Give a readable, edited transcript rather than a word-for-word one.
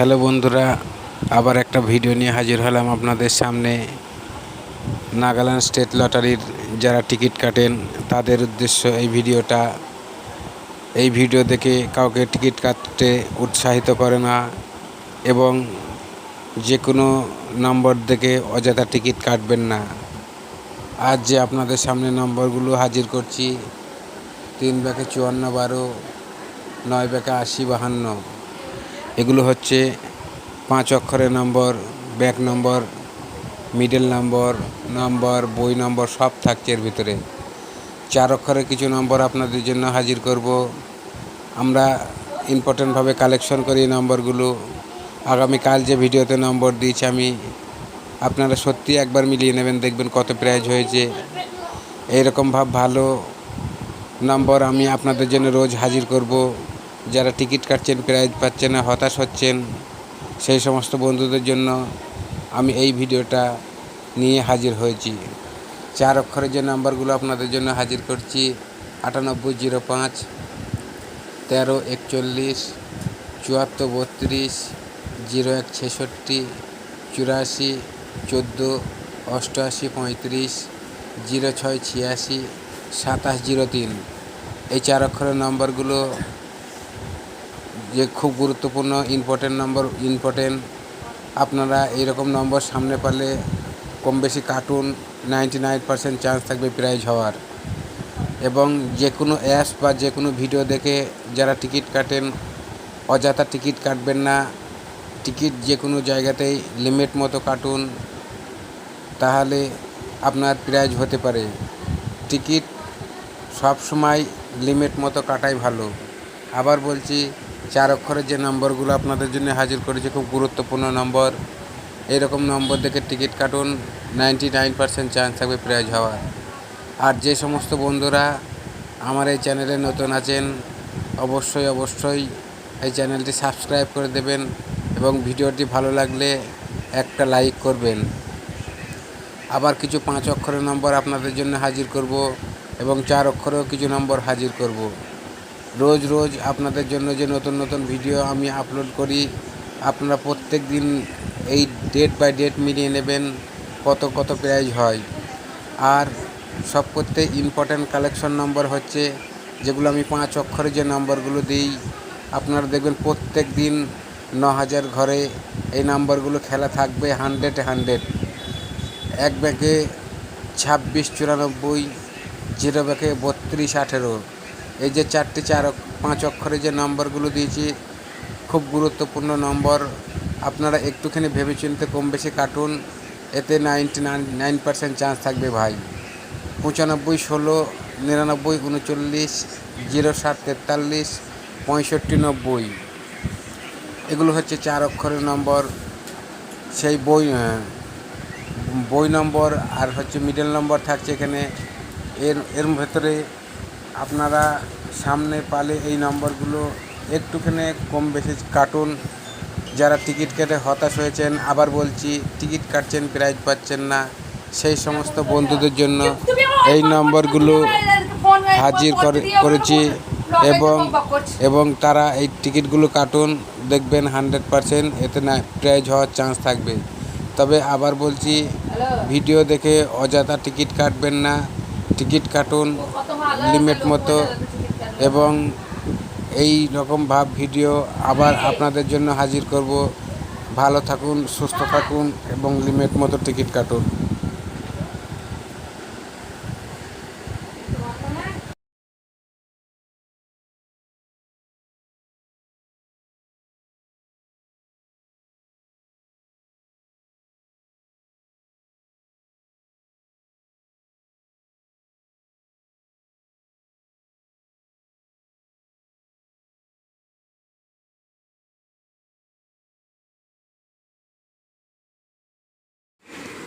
Hello বন্ধুরা, আবার একটা ভিডিও নিয়ে হাজির হলাম আপনাদের সামনে। নাগাল্যান্ড স্টেট লটারির যারা টিকিট কাটেন তাদের উদ্দেশ্য এই ভিডিওটা। এই ভিডিও দেখে কাউকে টিকিট কাটতে উৎসাহিত করে না এবং যে কোনো নম্বর দেখে অযথা টিকিট কাটবেন না। আজ যে আপনাদের সামনে নম্বরগুলো হাজির করছি, 3 ব্যাকে 54 12, 9 ব্যাকে 80 52। এগুলো হচ্ছে 5 অক্ষরের নম্বর, ব্যাক নম্বর, মিডল নম্বর, বই নম্বর সব থাকছে এর ভিতরে। 4 অক্ষরের কিছু নম্বর আপনাদের জন্য হাজির করব। আমরা ইম্পর্টেন্টভাবে কালেকশন করি এই নম্বরগুলো। আগামীকাল যে ভিডিওতে নম্বর দিয়েছি আমি, আপনারা সত্যি একবার মিলিয়ে নেবেন, দেখবেন কত প্রাইজ হয়েছে। এইরকমভাবে ভালো নম্বর আমি আপনাদের জন্য রোজ হাজির করব। যারা টিকিট কাটছেন, প্রাইজ পাচ্ছেন না, হতাশ হচ্ছেন, সেই সমস্ত বন্ধুদের জন্য আমি এই ভিডিওটা নিয়ে হাজির হয়েছি। 4 অক্ষরের যে নাম্বারগুলো আপনাদের জন্য হাজির করছি: 9805, 13 41, 74 32, 01 66, 84 14, 88 35, 06 86, 27 03। এই 4 অক্ষরের নম্বরগুলো যে খুব গুরুত্বপূর্ণ ইম্পর্টেন্ট। আপনারা এইরকম নম্বর সামনে পারলে কম বেশি কাটুন, 99% চান্স থাকবে প্রাইজ হওয়ার। এবং যে কোনো অ্যাপস বা যে কোনো ভিডিও দেখে যারা টিকিট কাটেন, অযথা টিকিট কাটবেন না। টিকিট যে কোনো জায়গাতেই লিমিট মতো কাটুন, তাহলে আপনার প্রাইজ হতে পারে। টিকিট সব সময় লিমিট মতো কাটাই ভালো। আবার বলছি, 4 অক্ষরের যে নম্বরগুলো আপনাদের জন্য হাজির করেছি খুব গুরুত্বপূর্ণ নম্বর। এইরকম নম্বর দেখে টিকিট কাটুন, 99% চান্স থাকবে প্রাইজ হওয়ার। আর যে সমস্ত বন্ধুরা আমার এই চ্যানেলে নতুন আছেন, অবশ্যই এই চ্যানেলটি সাবস্ক্রাইব করে দেবেন এবং ভিডিওটি ভালো লাগলে একটা লাইক করবেন। আবার কিছু 5 অক্ষরের নম্বর আপনাদের জন্য হাজির করব এবং 4 অক্ষরেও কিছু নম্বর হাজির করব। রোজ আপনাদের জন্য যে নতুন ভিডিও আমি আপলোড করি, আপনারা প্রত্যেক দিন এই ডেট বাই ডেট মিলিয়ে নেবেন কত প্রাইজ হয়। আর সব করতে ইম্পর্ট্যান্ট কালেকশন নম্বর হচ্ছে যেগুলো আমি 5 অক্ষরে যে নম্বরগুলো দিই, আপনারা দেখবেন প্রত্যেক দিন 9000 ঘরে এই নম্বরগুলো খেলা থাকবে 100। 1 ব্যাকে 26 94, 0 ব্যাকে 32 18। এই যে 5 অক্ষরে যে নম্বরগুলো দিয়েছি খুব গুরুত্বপূর্ণ নম্বর। আপনারা একটুখানি ভেবেচিন্তে কম বেশি কাটুন, এতে 99% চান্স থাকবে ভাই। 95 16, 99 39, 07 43, 65 90। এগুলো হচ্ছে 4 অক্ষরের নম্বর। সেই বই নম্বর আর হচ্ছে মিডল নম্বর থাকছে এখানে। এর ভেতরে আপনারা সামনে পালে এই নম্বরগুলো একটুখানি কম বেশি কাটুন। যারা টিকিট কেটে হতাশ হয়েছেন, আবার বলছি টিকিট কাটছেন প্রাইজ পাচ্ছেন না, সেই সমস্ত বন্ধুদের জন্য এই নম্বরগুলো হাজির করেছি এবং তারা এই টিকিটগুলো কাটুন, দেখবেন 100% এতে না প্রাইজ হওয়ার চান্স থাকবে। তবে আবার বলছি, ভিডিও দেখে অযথা টিকিট কাটবেন না, টিকিট কাটুন লিমিট মতো। এবং এই রকম ভিডিও আবার আপনাদের জন্য হাজির করব। ভালো থাকুন, সুস্থ থাকুন এবং লিমিট মতো টিকিট কাটুন।